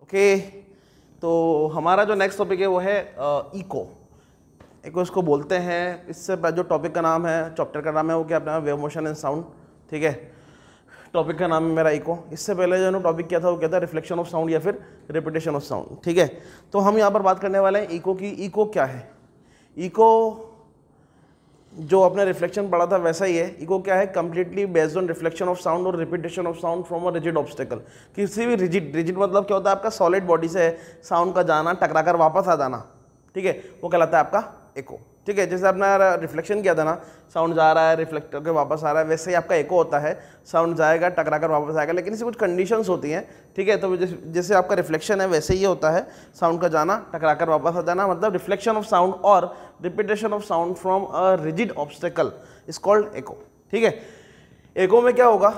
Okay, तो हमारा जो नेक्स्ट टॉपिक है वो है इको। इको इसको बोलते हैं। इससे जो टॉपिक का नाम है, चैप्टर का नाम है वो क्या अपना वेव मोशन एंड साउंड। ठीक है, टॉपिक का नाम है मेरा इको। इससे पहले जो टॉपिक क्या था वो क्या था, रिफ्लेक्शन ऑफ साउंड या फिर रिपीटेशन ऑफ साउंड। ठीक है, तो हम यहाँ पर बात करने वाले हैं इको की। इको क्या है? इको जो अपने रिफ्लेक्शन पढ़ा था वैसा ही है। इको क्या है? Completely based on reflection of sound और repetition of sound from a rigid obstacle. किसी भी रिजिड मतलब क्या होता है? आपका सॉलिड बॉडी से साउंड का जाना, टकराकर वापस आ जाना। ठीक है, वो कहलाता है आपका इको। ठीक है, जैसे अपना रिफ्लेक्शन किया था ना, साउंड जा रहा है, रिफ्लेक्ट करके वापस आ रहा है, वैसे ही आपका इको होता है। साउंड जाएगा, टकराकर वापस आएगा, लेकिन इससे कुछ कंडीशंस होती हैं। ठीक है, तो जैसे आपका रिफ्लेक्शन है वैसे ही होता है साउंड का जाना, टकराकर वापस आ जाना। मतलब रिफ्लेक्शन ऑफ साउंड और repetition of sound from a rigid obstacle is called echo. ठीक है, इको में क्या होगा,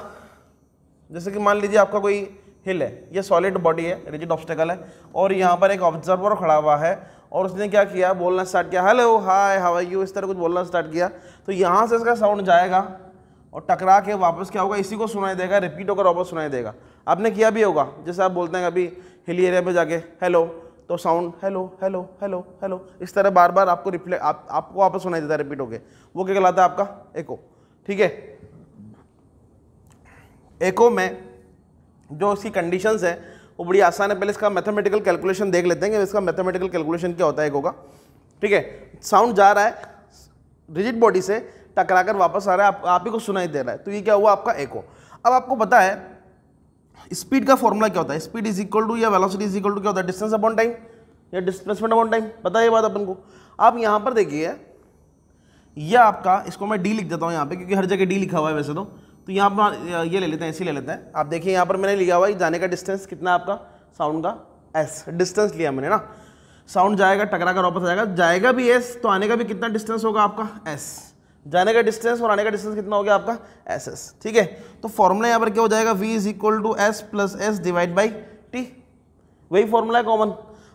जैसे कि मान लीजिए आपका कोई हिल है, ये सॉलिड बॉडी है, रिजिड ऑब्स्टेकल है, और यहाँ पर एक ऑब्जर्वर खड़ा हुआ है और उसने क्या किया, बोलना स्टार्ट किया, hello, hi, how are you, इस तरह कुछ बोलना स्टार्ट किया। तो यहाँ से इसका साउंड जाएगा और टकरा के वापस क्या होगा, इसी को सुनाई देगा, रिपीट होकर वापस सुनाई देगा। आपने किया भी होगा, जैसे आप बोलते हैं कभी हिली एरिया में जाके हेलो, तो sound hello hello hello hello इस तरह बार बार आपको आपको वापस सुनाई देता है रिपीट होके। वो क्या कहलाता है? आपका एको। ठीक है, एको में जो इसकी कंडीशंस है वो बड़ी आसान है। पहले इसका मैथमेटिकल कैलकुलेशन देख लेते हैं कि इसका मैथमेटिकल कैलकुलेशन क्या होता है एको का। ठीक है, साउंड जा रहा है रिजिड बॉडी से, टकराकर वापस आ रहा है, आप ही को सुनाई दे रहा है, तो ये क्या हुआ? आपका एको। अब आपको पता है स्पीड का फॉर्मूला क्या होता है? स्पीड इज इक्वल टू या वेलोसिटी इज इक्वल टू क्या होता है? डिस्टेंस अपॉन टाइम या डिस्प्लेसमेंट अपॉन टाइम। पता है ये बात अपन को। आप यहाँ पर देखिए, यह आपका, इसको मैं डी लिख देता हूँ यहाँ पे, क्योंकि हर जगह डी लिखा हुआ है वैसे तो यहाँ पर ये ले लेते हैं, ऐसे ले लेते हैं। आप देखिए यहाँ पर मैंने लिखा हुआ है जाने का डिस्टेंस कितना है आपका साउंड का, एस डिस्टेंस लिया मैंने ना। साउंड जाएगा, टकरा कर वापस आएगा, जाएगा भी एस, तो आने का भी कितना डिस्टेंस होगा आपका? एस। जाने का डिस्टेंस और आने का डिस्टेंस कितना हो गया आपका? S S. ठीक है, तो फॉर्मूला यहाँ पर क्या हो जाएगा? v is equal to S plus S divide by T. वही फॉर्मूला है कॉमन।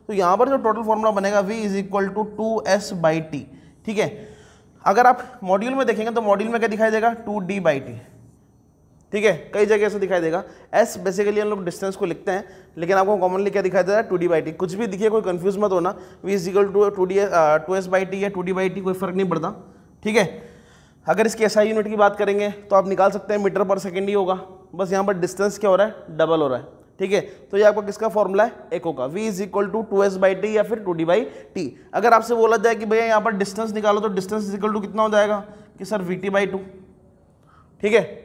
तो यहाँ पर जो टोटल फॉर्मूला बनेगा v is equal to 2s by T. ठीक है, अगर आप मॉड्यूल में देखेंगे तो मॉड्यूल में क्या दिखाई देगा? 2d by T. ठीक है, कई जगह ऐसे दिखाई देगा। s बेसिकली हम लोग डिस्टेंस को लिखते हैं, लेकिन आपको कॉमनली क्या दिखाई देता है? 2d by T. कुछ भी दिखिए, कोई कंफ्यूज मत होना। v is equal to 2s by T या 2d बाई टी, कोई फर्क नहीं पड़ता। ठीक है, अगर इसकी SI यूनिट की बात करेंगे तो आप निकाल सकते हैं मीटर पर सेकेंड ही होगा, बस यहाँ पर डिस्टेंस क्या हो रहा है? डबल हो रहा है। ठीक है, तो ये आपका किसका फॉर्मूला है? एको का। v is equal to 2s by T या फिर 2d बाई टी। अगर आपसे बोला जाए कि भैया यहाँ पर डिस्टेंस निकालो, तो डिस्टेंस इज इक्वल टू कितना हो जाएगा कि सर vt बाई 2। ठीक है,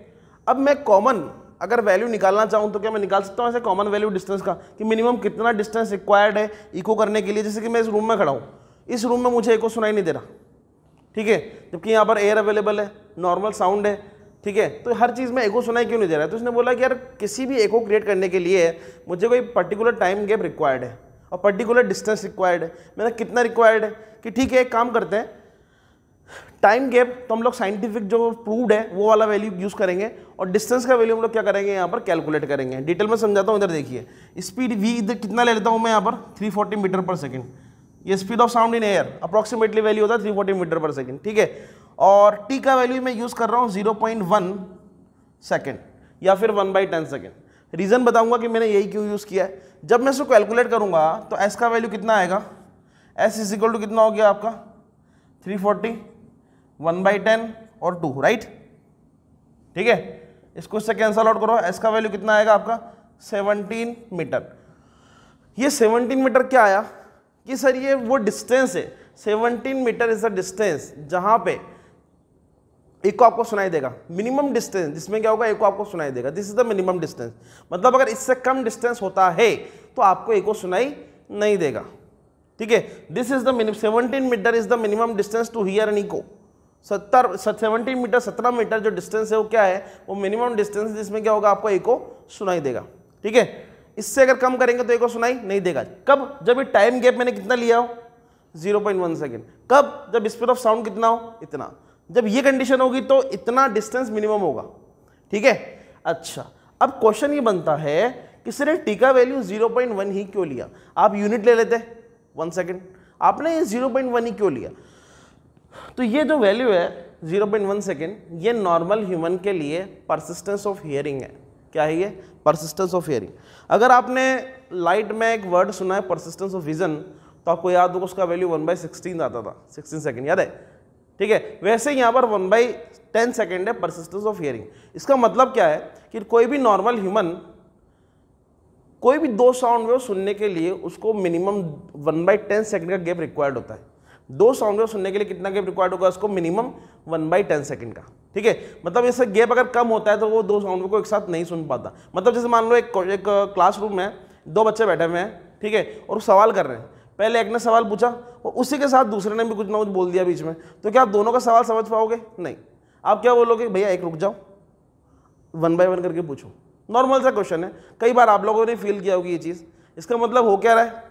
अब मैं कॉमन अगर वैल्यू निकालना चाहूँ तो क्या मैं निकाल सकता हूँ ऐसे कॉमन वैल्यू डिस्टेंस का, कि मिनिमम कितना डिस्टेंस रिक्वायर्ड है इको करने के लिए। जैसे कि मैं इस रूम में खड़ा हूँ, इस रूम में मुझे इको सुनाई नहीं दे रहा। ठीक है, जबकि यहाँ पर एयर अवेलेबल है, नॉर्मल साउंड है। ठीक है, तो हर चीज़ में एको सुनाई क्यों नहीं दे रहा है? तो उसने बोला कि यार किसी भी एको क्रिएट करने के लिए मुझे कोई पर्टिकुलर टाइम गैप रिक्वायर्ड है और पर्टिकुलर डिस्टेंस रिक्वायर्ड है। मेरा कितना रिक्वायर्ड है कि ठीक है, एक काम करते हैं, टाइम गैप तो हम लोग साइंटिफिक जो प्रूव्ड है वो वाला वैल्यू यूज करेंगे, और डिस्टेंस का वैल्यू हम लोग क्या करेंगे? यहाँ पर कैलकुलेट करेंगे। डिटेल में समझाता हूँ, इधर देखिए। स्पीड v इधर कितना ले लेता हूँ मैं यहाँ पर? 340 मीटर पर सेकेंड। ये speed of sound in air approximately value होता है 340 मीटर पर सेकेंड। ठीक है, और t का वैल्यू मैं यूज कर रहा हूँ 0.1 सेकेंड या फिर 1/10 सेकेंड। रीजन बताऊंगा कि मैंने यही क्यों यूज किया है। जब मैं इसको कैलकुलेट करूंगा तो s का वैल्यू कितना आएगा? s इज इक्वल टू कितना हो गया आपका? 340, 1/10 और 2, राइट। ठीक है, इसको इससे कैंसल आउट करो, s का वैल्यू कितना आएगा आपका? 17 मीटर। ये 17 मीटर क्या आया कि सर ये वो डिस्टेंस है, 17 मीटर इज द डिस्टेंस जहां पे इको आपको सुनाई देगा। मिनिमम डिस्टेंस जिसमें क्या होगा? इको आपको सुनाई देगा। This is the minimum distance. मतलब अगर इससे कम डिस्टेंस होता है तो आपको इको सुनाई नहीं देगा। ठीक है, this is the minimum. 17 metre is the minimum distance to hear an echo. 17 metre, 17 metre जो डिस्टेंस है वो क्या है? वो मिनिमम डिस्टेंस जिसमें क्या होगा? आपको इको सुनाई देगा। ठीक है, इससे अगर कम करेंगे तो इको सुनाई नहीं देगा। कब? जब ये टाइम गैप मैंने कितना लिया हो? 0.1 सेकेंड। कब? जब स्पीड ऑफ साउंड कितना हो? इतना। जब ये कंडीशन होगी तो इतना डिस्टेंस मिनिमम होगा। ठीक है, अच्छा, अब क्वेश्चन ये बनता है कि सर टी का वैल्यू 0.1 ही क्यों लिया? आप यूनिट ले लेते 1 सेकेंड, आपने 0.1 ही क्यों लिया? तो ये जो वैल्यू है 0.1 सेकेंड, ये नॉर्मल ह्यूमन के लिए परसिस्टेंस ऑफ हियरिंग है। क्या है ये? Persistence of hearing. अगर आपने लाइट में एक वर्ड सुना है परसिस्टेंस ऑफ विजन, तो आपको याद होगा उसका वैल्यू 1/16 आता था, 16 सेकेंड, याद है? ठीक है, वैसे यहाँ पर 1/10 सेकेंड है परसिस्टेंस ऑफ हियरिंग। इसका मतलब क्या है कि कोई भी नॉर्मल ह्यूमन कोई भी 2 साउंड वेव सुनने के लिए उसको मिनिमम 1/10 सेकेंड का गैप रिक्वायर्ड होता है। 2 साउंड वेव सुनने के लिए कितना गैप रिक्वायर्ड होगा? उसको मिनिमम 1/10 सेकेंड का। ठीक है, मतलब इससे गैप अगर कम होता है तो वो 2 साउंड वेव को एक साथ नहीं सुन पाता। मतलब जैसे मान लो एक क्लासरूम में 2 बच्चे बैठे हुए हैं, ठीक है, और सवाल कर रहे हैं। पहले एक ने सवाल पूछा और उसी के साथ दूसरे ने भी कुछ ना कुछ बोल दिया बीच में, तो क्या आप दोनों का सवाल समझ पाओगे? नहीं। आप क्या बोलोगे? भैया एक रुक जाओ, 1 बाय 1 करके पूछो। नॉर्मल सा क्वेश्चन है, कई बार आप लोगों ने फील किया होगी ये चीज़। इसका मतलब हो क्या रहा है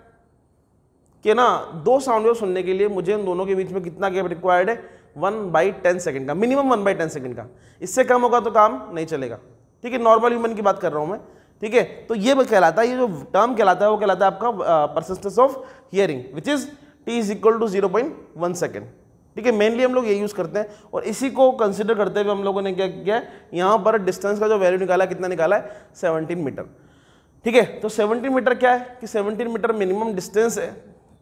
कि ना 2 साउंड वेव सुनने के लिए मुझे इन दोनों के बीच में कितना गैप रिक्वायर्ड है? 1/10 सेकेंड का, मिनिमम 1/10 सेकेंड का। इससे कम होगा तो काम नहीं चलेगा। ठीक है, नॉर्मल ह्यूमन की बात कर रहा हूँ मैं। ठीक है, तो ये कहलाता है, ये जो टर्म कहलाता है वो कहलाता है आपका persistence of hearing, which is t is equal to 0.1 second. ठीक है, मेनली हम लोग ये यूज़ करते हैं और इसी को कंसिडर करते हुए हम लोगों ने क्या किया है, यहाँ पर डिस्टेंस का जो वैल्यू निकाला है, कितना निकाला है? 17 मीटर। ठीक है, तो 17 मीटर क्या है कि 17 मीटर मिनिमम डिस्टेंस है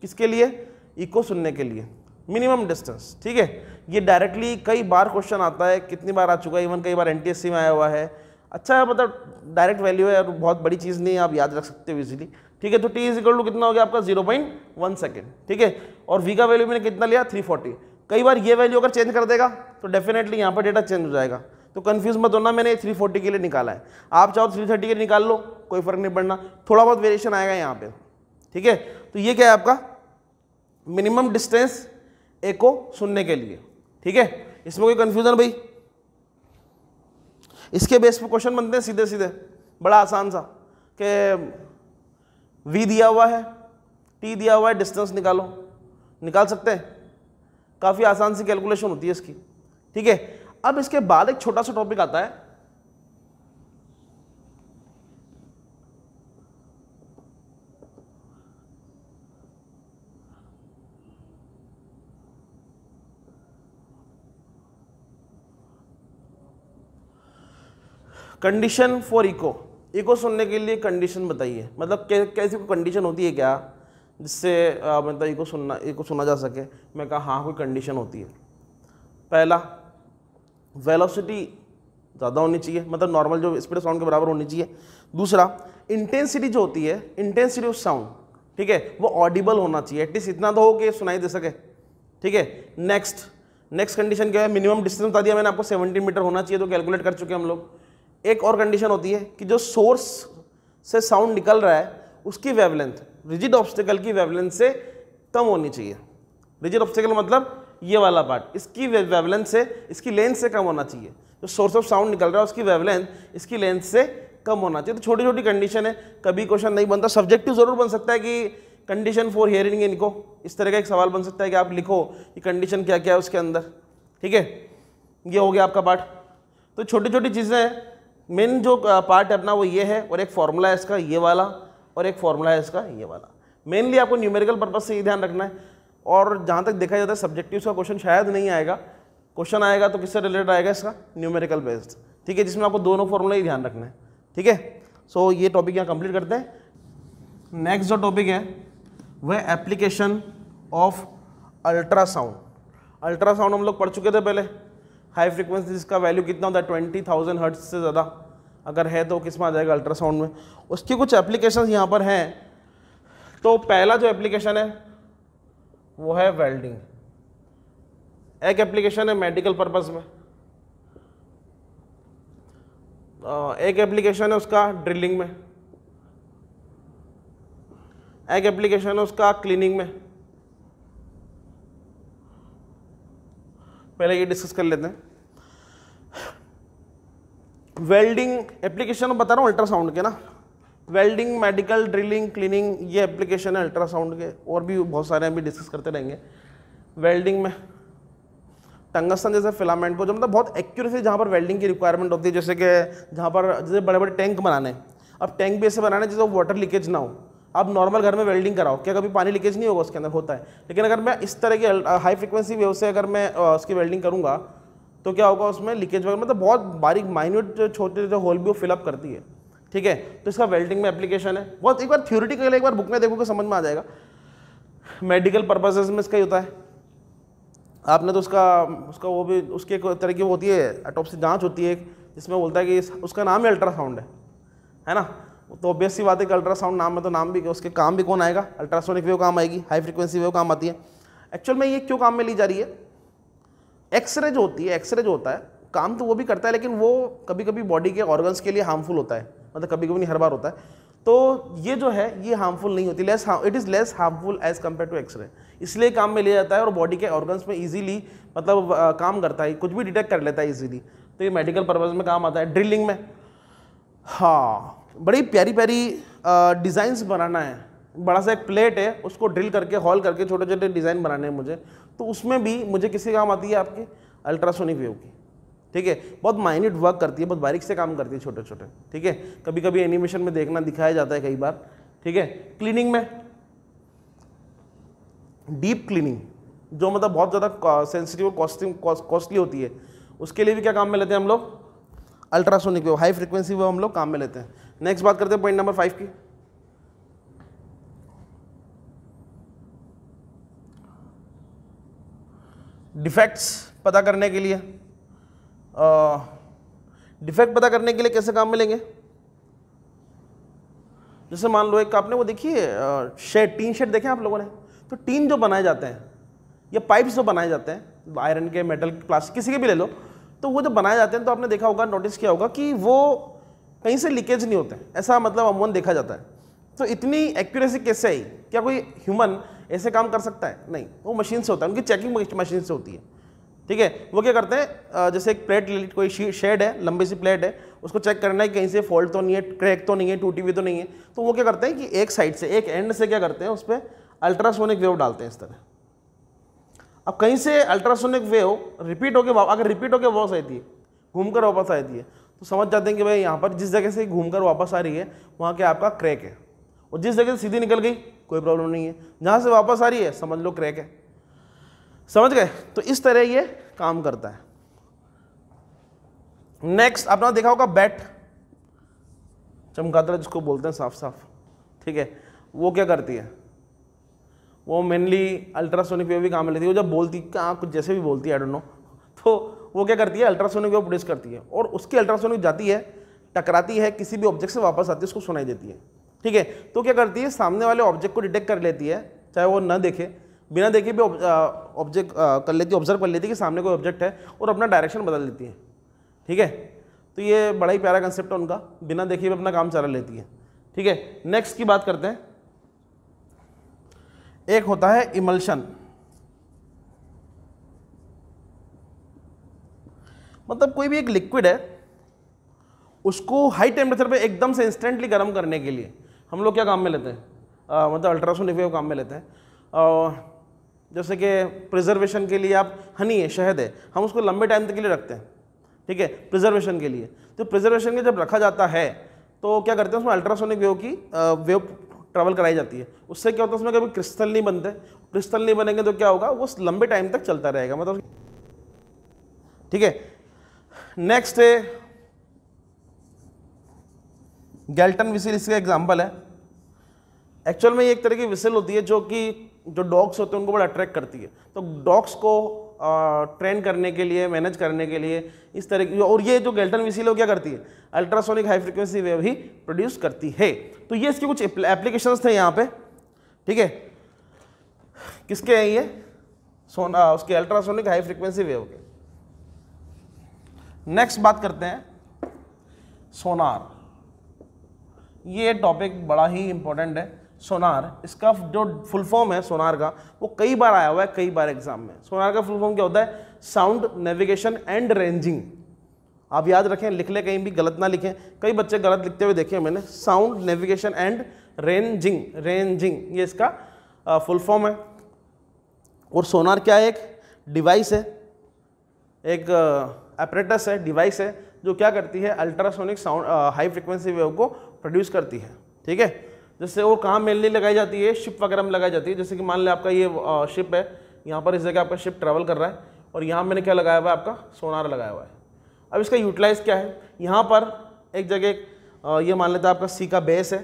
किसके लिए? इको सुनने के लिए, मिनिमम डिस्टेंस। ठीक है, ये डायरेक्टली कई बार क्वेश्चन आता है, कितनी बार आ चुका है, इवन कई बार NTSC में आया हुआ है। अच्छा है, मतलब डायरेक्ट वैल्यू है और बहुत बड़ी चीज़ नहीं है, आप याद रख सकते हो इजीली। ठीक है, तो t इज इक्वल टू कितना हो गया आपका? 0.1 सेकेंड। ठीक है, और v का वैल्यू मैंने कितना लिया? 340। कई बार ये वैल्यू अगर चेंज कर देगा तो डेफिनेटली यहाँ पर डेटा चेंज हो जाएगा, तो कंफ्यूज मत होना, मैंने 340 के लिए निकाला है। आप चाहो 330 के लिए निकाल लो, कोई फर्क नहीं पड़ना, थोड़ा बहुत वेरिएशन आएगा यहाँ पे। ठीक है, तो ये क्या है आपका? मिनिमम डिस्टेंस एको सुनने के लिए। ठीक है, इसमें कोई कंफ्यूजन भाई? इसके बेस पे क्वेश्चन बनते हैं सीधे सीधे, बड़ा आसान सा, कि v दिया हुआ है, t दिया हुआ है, डिस्टेंस निकालो, निकाल सकते हैं। काफ़ी आसान सी कैलकुलेशन होती है इसकी। ठीक है, अब इसके बाद एक छोटा सा टॉपिक आता है, कंडीशन फॉर इको। इको सुनने के लिए कंडीशन बताइए, मतलब कैसी कोई कंडीशन होती है क्या जिससे मतलब इको सुना जा सके? मैं कहा हाँ, कोई कंडीशन होती है। पहला, वेलोसिटी ज़्यादा होनी चाहिए, मतलब नॉर्मल जो स्पीड साउंड के बराबर होनी चाहिए। दूसरा, इंटेंसिटी जो होती है, इंटेंसिटी ऑफ साउंड, ठीक है, वो ऑडिबल होना चाहिए, एटलीस्ट इतना तो हो कि सुनाई दे सके। ठीक है, नेक्स्ट कंडीशन क्या है? मिनिमम डिस्टेंस बता दिया मैंने आपको, 17 मीटर होना चाहिए, तो कैलकुलेट कर चुके हम लोग। एक और कंडीशन होती है कि जो सोर्स से साउंड निकल रहा है उसकी वेवलेंथ रिजिड ऑब्स्टिकल की वेवलेंथ से कम होनी चाहिए। रिजिड ऑब्स्टिकल मतलब ये वाला पार्ट, इसकी वेवलेंथ से, इसकी लेंथ से कम होना चाहिए। जो सोर्स ऑफ साउंड निकल रहा है उसकी वेवलेंथ इसकी लेंथ से कम होना चाहिए। तो छोटी छोटी कंडीशन है, कभी क्वेश्चन नहीं बनता, सब्जेक्टिव जरूर बन सकता है कि condition for hearing in echo, इस तरह का एक सवाल बन सकता है कि आप लिखो कि कंडीशन क्या क्या है उसके अंदर। ठीक है, ये हो गया आपका पार्ट। तो छोटी छोटी चीज़ें हैं, मेन जो पार्ट है अपना वो ये है, और एक फॉर्मूला है इसका ये वाला, और एक फॉर्मूला है इसका ये वाला। मेनली आपको न्यूमेरिकल पर्पज से ये ध्यान रखना है। और जहाँ तक देखा जाता है सब्जेक्टिव का क्वेश्चन शायद नहीं आएगा, क्वेश्चन आएगा तो किससे रिलेटेड आएगा? इसका न्यूमेरिकल बेस्ड। ठीक है, जिसमें आपको दोनों फॉर्मूला ही ध्यान रखना है। ठीक है, सो ये टॉपिक यहाँ कंप्लीट करते हैं। नेक्स्ट जो टॉपिक है वह एप्लीकेशन ऑफ अल्ट्रासाउंड। अल्ट्रासाउंड हम लोग पढ़ चुके थे पहले। हाई फ्रिक्वेंसी जिसका वैल्यू कितना होता है? 20,000 हर्ट्ज से ज़्यादा अगर है तो किस में आ जाएगा? अल्ट्रासाउंड में। उसकी कुछ एप्लीकेशंस यहाँ पर हैं। तो पहला जो एप्लीकेशन है वो है वेल्डिंग। एक एप्लीकेशन है मेडिकल पर्पस में, एक एप्लीकेशन है उसका ड्रिलिंग में, एक एप्लीकेशन है उसका क्लीनिंग में। पहले ये डिस्कस कर लेते हैं। वेल्डिंग एप्लीकेशन बता रहा हूँ अल्ट्रासाउंड के ना, वेल्डिंग, मेडिकल, ड्रिलिंग, क्लीनिंग, ये एप्लीकेशन है अल्ट्रासाउंड के। और भी बहुत सारे हम भी डिस्कस करते रहेंगे। वेल्डिंग में टंगस्टन जैसे फिलामेंट को, जो मतलब बहुत एक्यूरेसी जहाँ पर वेल्डिंग की रिक्वायरमेंट होती है, जैसे कि जहाँ पर जैसे बड़े बड़े टैंक बनाने हैं, अब टैंक भी ऐसे बनाने जिससे वाटर लीकेज ना हो। आप नॉर्मल घर में वेल्डिंग कराओ, क्या कभी पानी लीकेज नहीं होगा? उसके अंदर होता है। लेकिन अगर मैं इस तरह की हाई फ्रिक्वेंसी वेव से अगर मैं उसकी वेल्डिंग करूँगा तो क्या होगा उसमें लीकेज वगैरह, मतलब बहुत बारीक माइन्यूट छोटे छोटे होल भी वो फिलअप करती है, ठीक है। तो इसका वेल्डिंग में एप्लीकेशन है, बहुत एक बार थ्योरेटिकल एक बार बुक में देखोगे समझ में आ जाएगा। मेडिकल पर्पसेस में इसका ही होता है, आपने तो उसका वो भी उसकी एक तरह की वो होती है ऑटोप्सी जांच होती है जिसमें बोलता है कि उसका नाम ही अल्ट्रासाउंड है ना। तो ऑब्वियस सी बात है कि अल्ट्रासाउंड नाम है तो नाम भी उसके काम भी कौन आएगा, अल्ट्रासोनिक वेव काम आएगी, हाई फ्रीक्वेंसी वेव काम आती है। एक्चुअल में ये क्यों काम में ली जा रही है, एक्सरे जो होती है, एक्सरे जो होता है काम तो वो भी करता है लेकिन वो कभी कभी बॉडी के ऑर्गन्स के लिए हार्मफुल होता है, मतलब कभी कभी नहीं हर बार होता है। तो ये जो है ये हार्मफुल नहीं होती, it is less harmful as compare to x ray, इसलिए काम में लिया जाता है और बॉडी के ऑर्गन्स में इजीली मतलब काम करता है, कुछ भी डिटेक्ट कर लेता है इजीली। तो ये मेडिकल पर्पज में काम आता है। ड्रिलिंग में हाँ बड़ी प्यारी प्यारी डिज़ाइंस बनाना है, बड़ा सा एक प्लेट है उसको ड्रिल करके हॉल करके छोटे छोटे डिज़ाइन बनाने हैं मुझे, तो उसमें भी मुझे किसी काम आती है आपकी अल्ट्रासोनिक वेव की, ठीक है। बहुत माइन्यूट वर्क करती है, बहुत बारीक से काम करती है छोटे छोटे, ठीक है। कभी कभी एनिमेशन में देखना दिखाया जाता है कई बार, ठीक है। क्लीनिंग में डीप क्लीनिंग जो मतलब बहुत ज़्यादा सेंसिटिव और कॉस्टली होती है, उसके लिए भी क्या काम में लेते हैं हम लोग, ultrasonic wave, high frequency wave हम लोग काम में लेते हैं। नेक्स्ट बात करते हैं पॉइंट नंबर 5 की, डिफेक्ट्स पता करने के लिए। डिफेक्ट पता करने के लिए कैसे काम मिलेंगे, जैसे मान लो एक आपने वो देखिए शेड, टीन शेड देखे आप लोगों ने, तो टीन जो बनाए जाते हैं या पाइप्स जो बनाए जाते हैं आयरन के, मेटल, प्लास्टिक किसी के भी ले लो, तो वो जो बनाए जाते हैं तो आपने देखा होगा, नोटिस किया होगा कि वो कहीं से लीकेज नहीं होते, ऐसा मतलब अमूमन देखा जाता है। तो इतनी एक्यूरेसी कैसे आई, क्या कोई ह्यूमन ऐसे काम कर सकता है, नहीं, वो मशीन से होता है, उनकी चेकिंग मशीन से होती है, ठीक है। वो क्या करते हैं, जैसे एक प्लेट, कोई शेड है, लंबी सी प्लेट है, उसको चेक करना है कहीं से फॉल्ट तो नहीं है, क्रैक तो नहीं है, टूटी हुई तो नहीं है, तो वो क्या करते हैं कि एक साइड से, एक एंड से क्या करते हैं उस पर अल्ट्रासोनिक वेव डालते हैं इस तरह। अब कहीं से अल्ट्रासोनिक वेव रिपीट होकर, अगर रिपीट होकर वापस आई थी, घूमकर वापस आई थी, तो समझ जाते हैं कि भाई यहाँ पर जिस जगह से घूमकर वापस आ रही है वहाँ के आपका क्रैक है, और जिस जगह से सीधी निकल गई कोई प्रॉब्लम नहीं है, जहाँ से वापस आ रही है समझ लो क्रैक है, समझ गए। तो इस तरह ये काम करता है। नेक्स्ट आपने देखा होगा बैट, चमगादड़ जिसको बोलते हैं साफ साफ, ठीक है, वो क्या करती है, वो मेनली अल्ट्रासोनिक वेव भी काम में लेती है। वो जब बोलती कहाँ कुछ जैसे भी बोलती है आई डोंट नो, तो वो क्या करती है अल्ट्रासोनिक वेव प्रोड्यूस करती है, और उसकी अल्ट्रासोनिक जाती है, टकराती है किसी भी ऑब्जेक्ट से, वापस आती है, उसको सुनाई देती है, ठीक है। तो क्या करती है सामने वाले ऑब्जेक्ट को डिटेक्ट कर लेती है, चाहे वो ना देखे, बिना देखे भी ऑब्जेक्ट कर लेती है, ऑब्जर्व कर लेती है कि सामने कोई ऑब्जेक्ट है, और अपना डायरेक्शन बदल देती है, ठीक है। तो ये बड़ा ही प्यारा कंसेप्ट है उनका, बिना देखे भी अपना काम चला लेती है, ठीक है। नेक्स्ट की बात करते हैं, एक होता है इमल्शन, मतलब कोई भी एक लिक्विड है उसको हाई टेम्परेचर पे एकदम से इंस्टेंटली गर्म करने के लिए हम लोग क्या काम में लेते हैं, मतलब अल्ट्रासोनिक वेव काम में लेते हैं। जैसे कि प्रिजर्वेशन के लिए आप हनी है, शहद है, हम उसको लंबे टाइम तक के लिए रखते हैं, ठीक है, प्रिजर्वेशन के लिए। तो प्रिजर्वेशन के जब रखा जाता है तो क्या करते हैं उसमें अल्ट्रासोनिक वेव की वेव ट्रेवल कराई जाती है। उससे क्या होता है उसमें कभी क्रिस्टल नहीं बनते, क्रिस्टल नहीं बनेंगे तो क्या होगा, वो लंबे टाइम तक चलता रहेगा, मतलब, ठीक है। नेक्स्ट है गैल्टन विसिल, इसका एग्जांपल है। एक्चुअल में ये एक तरह की विसिल होती है जो डॉग्स होते हैं उनको बड़ा अट्रैक्ट करती है, तो डॉग्स को ट्रेन करने के लिए, मैनेज करने के लिए इस तरह की, और ये जो गैल्टन विसिल है क्या करती है, अल्ट्रासोनिक हाई फ्रीक्वेंसी वेव ही प्रोड्यूस करती है। तो ये इसके कुछ एप्लीकेशंस थे यहाँ पे, ठीक है, किसके हैं ये, उसके अल्ट्रासोनिक हाई फ्रीक्वेंसी वेव के। नेक्स्ट बात करते हैं सोनार, ये टॉपिक बड़ा ही इंपॉर्टेंट है। सोनार, इसका जो फुल फॉर्म है सोनार का, वो कई बार आया हुआ है, कई बार एग्जाम में। सोनार का फुल फॉर्म क्या होता है, साउंड नेविगेशन एंड रेंजिंग। आप याद रखें, लिख ले कहीं भी गलत ना लिखें, कई बच्चे गलत लिखते हुए देखे मैंने। साउंड नेविगेशन एंड रेंजिंग ये इसका फुल फॉर्म है। और सोनार क्या है, एक डिवाइस है, एक एपरेटस है, डिवाइस है, जो क्या करती है, ultrasonic sound high frequency wave को प्रोड्यूस करती है, ठीक है। जैसे वो कहाँ मेनली लगाई जाती है, शिप वगैरह में लगाई जाती है। जैसे कि मान लें आपका ये शिप है, यहाँ पर इस जगह आपका शिप ट्रैवल कर रहा है, और यहाँ मैंने क्या लगाया हुआ है, आपका सोनार लगाया हुआ है। अब इसका यूटिलाइज क्या है, यहाँ पर एक जगह ये मान लेते हैं आपका सी का बेस है,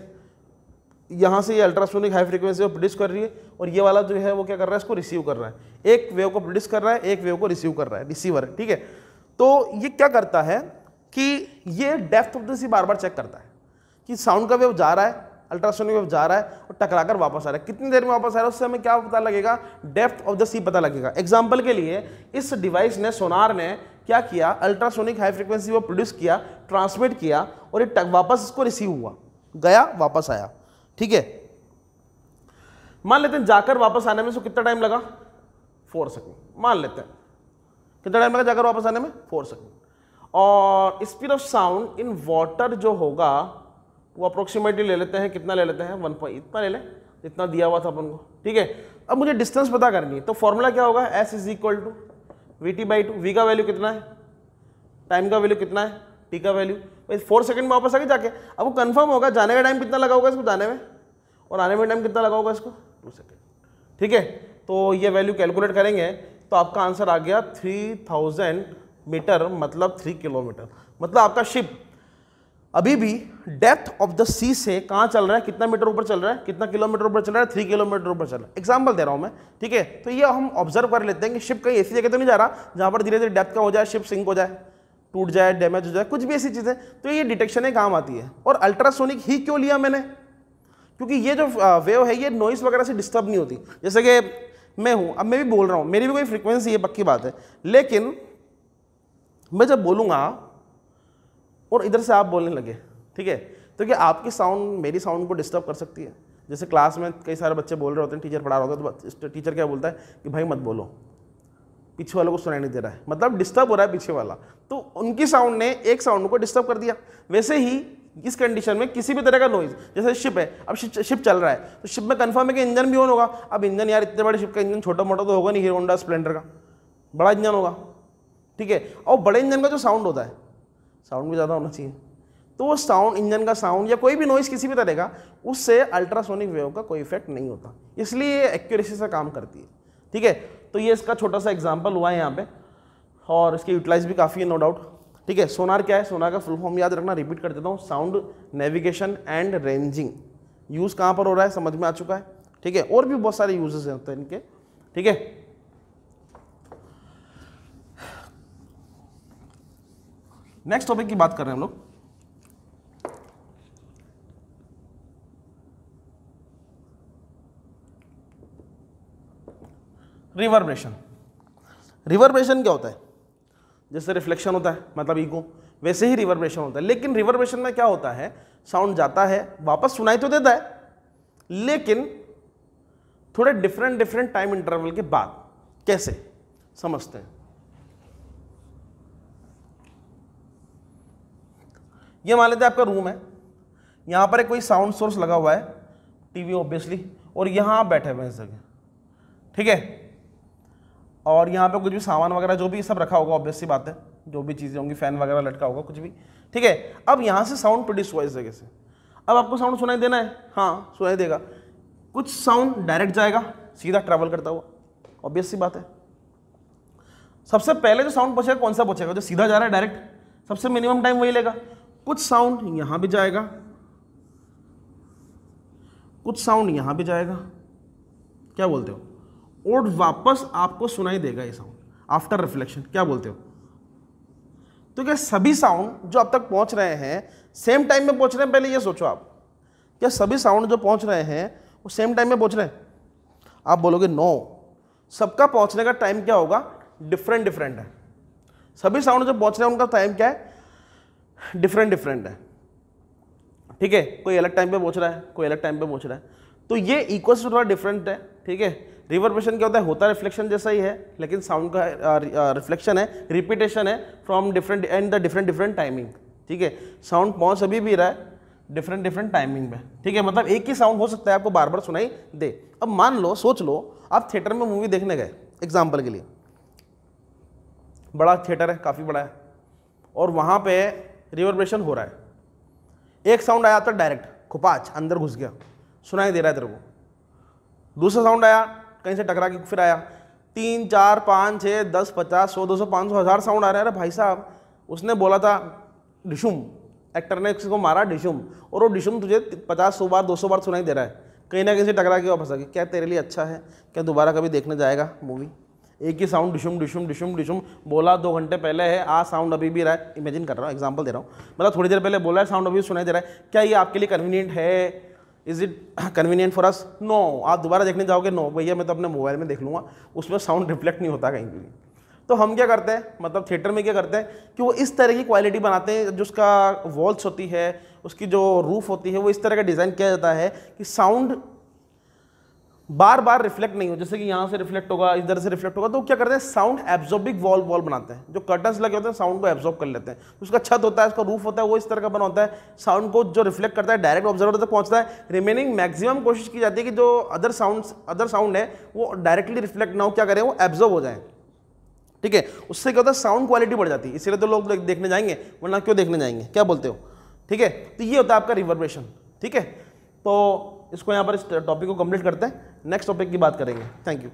यहाँ से ये अल्ट्रासोनिक हाई फ्रीक्वेंसी को प्रोड्यूस कर रही है, और ये वाला जो है वो क्या कर रहा है, इसको रिसीव कर रहा है। एक वेव को प्रोड्यूस कर रहा है, एक वेव को रिसीव कर रहा है, रिसीवर है, ठीक है। तो ये क्या करता है कि ये डेप्थ ऑफ द सी बार बार चेक करता है कि साउंड का वेव जा रहा है, अल्ट्रासोनिक वेव जा रहा है और टकराकर वापस आ रहा है, कितनी देर में वापस आ रहा है, उससे हमें क्या पता लगेगा, डेप्थ ऑफ द सी पता लगेगा। एग्जांपल के लिए इस डिवाइस ने, सोनार ने क्या किया, अल्ट्रासोनिक हाई फ्रीक्वेंसी को प्रोड्यूस किया, ट्रांसमिट किया, और ये वापस इसको रिसीव हुआ, गया वापस आया, ठीक है। मान लेते हैं जाकर वापस आने में इसको कितना टाइम लगा, 4 सेकंड। मान लेते हैं कितना टाइम लगा जाकर वापस आने में, 4 सेकंड। और speed of sound in water जो होगा वो अप्रोक्सीमेटली ले लेते हैं, कितना ले लेते हैं, 1 इतना ले लें जितना दिया हुआ था अपन को, ठीक है। अब मुझे डिस्टेंस पता करनी है, तो फॉर्मूला क्या होगा, S is equal to VT/2। V का वैल्यू कितना है, टाइम का वैल्यू कितना है, T का वैल्यू। 4 सेकंड में वापस आके जाके अब वो कंफर्म होगा जाने का टाइम कितना लगा होगा इसको जाने में, और आने में टाइम कितना लगा होगा इसको, 2 सेकंड, ठीक है। तो ये वैल्यू कैलकुलेट करेंगे तो आपका आंसर आ गया 3000 मीटर, मतलब 3 किलोमीटर। मतलब आपका शिप अभी भी डेप्थ ऑफ द सी से कहाँ चल रहा है, कितना मीटर ऊपर चल रहा है, कितना किलोमीटर ऊपर चल रहा है, 3 किलोमीटर ऊपर चल रहा है। एग्जाम्पल दे रहा हूँ मैं, ठीक है। तो ये हम ऑब्जर्व कर लेते हैं कि शिप कहीं ऐसी जगह तो नहीं जा रहा जहाँ पर धीरे धीरे डेप्थ का हो जाए, शिप सिंक हो जाए, टूट जाए, डैमेज हो जाए, कुछ भी ऐसी चीज़ें, तो ये डिटेक्शन में काम आती है। और अल्ट्रासोनिक ही क्यों लिया मैंने, क्योंकि ये जो वेव है ये नॉइस वगैरह से डिस्टर्ब नहीं होती। जैसे कि मैं हूँ, अब मैं भी बोल रहा हूँ, मेरी भी कोई फ्रीक्वेंसी है, पक्की बात है, लेकिन मैं जब बोलूँगा और इधर से आप बोलने लगे, ठीक है, तो क्या आपकी साउंड मेरी साउंड को डिस्टर्ब कर सकती है। जैसे क्लास में कई सारे बच्चे बोल रहे होते हैं, टीचर पढ़ा रहा होता है, तो टीचर क्या बोलता है कि भाई मत बोलो, पीछे वालों को सुनाई नहीं दे रहा है, मतलब डिस्टर्ब हो रहा है पीछे वाला, तो उनकी साउंड ने एक साउंड को डिस्टर्ब कर दिया। वैसे ही इस कंडीशन में किसी भी तरह का नॉइज, जैसे शिप है, अब शिप चल रहा है, तो शिप में कंफर्म है कि इंजन भी ऑन होगा। अब इंजन यार इतने बड़े शिप का इंजन छोटा मोटा तो होगा नहीं, हीरो होंडा स्प्लेंडर का बड़ा इंजन होगा, ठीक है। और बड़े इंजन का जो साउंड होता है, साउंड भी ज़्यादा होना चाहिए, तो वो साउंड, इंजन का साउंड या कोई भी नॉइज किसी भी तरह का, उससे अल्ट्रासोनिक वेव का कोई इफेक्ट नहीं होता, इसलिए एक्यूरेसी से काम करती है, ठीक है। तो ये इसका छोटा सा एग्जांपल हुआ है यहाँ पे, और इसके यूटिलाइज भी काफ़ी है, नो डाउट, ठीक है। सोनार क्या है, सोनार का फुल फॉर्म याद रखना, रिपीट कर देता हूँ, sound navigation and ranging. Use कहाँ पर हो रहा है समझ में आ चुका है, ठीक है। और भी बहुत सारे यूजेस होते हैं इनके, ठीक है। नेक्स्ट टॉपिक की बात कर रहे हैं हम लोग, रिवर्बरेशन। रिवर्बरेशन क्या होता है, जैसे रिफ्लेक्शन होता है मतलब इको, वैसे ही रिवर्बरेशन होता है। लेकिन रिवर्बरेशन में क्या होता है, साउंड जाता है, वापस सुनाई तो देता है, लेकिन थोड़े डिफरेंट टाइम इंटरवल के बाद। कैसे समझते हैं, ये मान लेते हैं आपका रूम है, यहां पर एक कोई साउंड सोर्स लगा हुआ है, टीवी ऑब्वियसली, और यहां आप बैठे हुए हैं इस जगह, ठीक है। और यहाँ पे कुछ भी सामान वगैरह जो भी सब रखा होगा, ऑब्वियस सी बात है, जो भी चीज़ें होंगी, फैन वगैरह लटका होगा, कुछ भी, ठीक है। अब यहाँ से साउंड प्रोड्यूस हुआ इस जगह से, अब आपको साउंड सुनाई देना है, हाँ सुनाई देगा। कुछ साउंड डायरेक्ट जाएगा सीधा ट्रैवल करता हुआ, ऑब्वियस सी बात है। सबसे पहले जो साउंड पहुँचेगा कौन सा पहुँचेगा, जो सीधा जा रहा है डायरेक्ट, सबसे मिनिमम टाइम वही लेगा। कुछ साउंड यहाँ भी जाएगा, कुछ साउंड यहाँ भी जाएगा, क्या बोलते हो, और वापस आपको सुनाई देगा ये साउंड आफ्टर रिफ्लेक्शन, क्या बोलते हो। तो क्या सभी साउंड जो अब तक पहुंच रहे हैं सेम टाइम में पहुंच रहे हैं, पहले ये सोचो आप, क्या सभी साउंड जो पहुंच रहे हैं वो सेम टाइम में पहुंच रहे हैं। आप बोलोगे नो, सबका पहुंचने का टाइम क्या होगा, डिफरेंट है। सभी साउंड जो पहुंच रहे हैं उनका टाइम क्या है, डिफरेंट है, ठीक है। कोई अलग टाइम पे पहुंच रहा है, कोई अलग टाइम पे पहुंच रहा है, तो ये इक्वल से थोड़ा डिफरेंट है, ठीक है। रिवर्बरेशन क्या होता है, होता रिफ्लेक्शन जैसा ही है, लेकिन साउंड का रिफ्लेक्शन है, रिपीटेशन है from different and the different timing, ठीक है। साउंड पहुंच अभी भी रहा है डिफरेंट टाइमिंग में, ठीक है। मतलब एक ही साउंड हो सकता है आपको बार बार सुनाई दे। अब मान लो, सोच लो, आप थिएटर में मूवी देखने गए, एग्जाम्पल के लिए, बड़ा थिएटर है, काफ़ी बड़ा है, और वहाँ पे रिवर्बरेशन हो रहा है, एक साउंड आया तो डायरेक्ट खुपाच अंदर घुस गया, सुनाई दे रहा है तेरे को। दूसरा साउंड आया, कहीं से टकरा के फिर आया, 3, 4, 5, 6, 10, 50, 100, 200, 500, 1000 साउंड आ रहा है। अरे भाई साहब, उसने बोला था डिशुम, एक्टर ने किसी को मारा डिशुम, और वो डिशुम तुझे 50, 100 बार, 200 बार सुनाई दे रहा है, कहीं ना कहीं से टकरा के वापस आ गया। क्या तेरे लिए अच्छा है? क्या दोबारा कभी देखने जाएगा मूवी? एक ही साउंड डिशुम डिशुम डिशुम डिशुम बोला 2 घंटे पहले है, आ साउंड अभी भी रहा है। इमेजिन कर रहा हूँ, एग्जांपल दे रहा हूँ, मतलब थोड़ी देर पहले बोला है, साउंड अभी सुनाई दे रहा है। क्या ये आपके लिए कन्वीनियंट है? Is it convenient for us? No. आप दोबारा देखने जाओगे? नो भैया, मैं तो अपने मोबाइल में देख लूँगा, उसमें साउंड रिफ्लेक्ट नहीं होता कहीं भी। तो हम क्या करते हैं, मतलब थिएटर में क्या करते हैं कि वो इस तरह की क्वालिटी बनाते हैं, जो उसका वॉल्स होती है, उसकी जो रूफ होती है, वो इस तरह का डिज़ाइन किया जाता है कि साउंड बार बार रिफ्लेक्ट नहीं हो। जैसे कि यहाँ से रिफ्लेक्ट होगा, इधर से रिफ्लेक्ट होगा, तो क्या करते हैं, साउंड एब्जॉर्बिंग वॉल बनाते हैं। जो कर्टन्स लगे होते हैं साउंड को एब्जॉर्ब कर लेते हैं। उसका छत होता है, उसका रूफ होता है, वो इस तरह का बना होता है, साउंड को जो रिफ्लेक्ट करता है डायरेक्ट ऑब्जर्वर तक पहुंचता है। रिमेनिंग मैक्सिमम कोशिश की जाती है कि जो अदर साउंड है वो डायरेक्टली रिफ्लेक्ट ना हो, क्या करें, वो एब्जॉर्ब हो जाए। ठीक है, उससे क्या होता है, साउंड क्वालिटी बढ़ जाती है, इसलिए तो लोग देखने जाएंगे, वरना क्यों देखने जाएंगे? क्या बोलते हो? ठीक है, तो ये होता है आपका रिवर्बरेशन। ठीक है, तो इसको यहाँ पर इस टॉपिक को कंप्लीट करते हैं, नेक्स्ट टॉपिक की बात करेंगे। Thank you.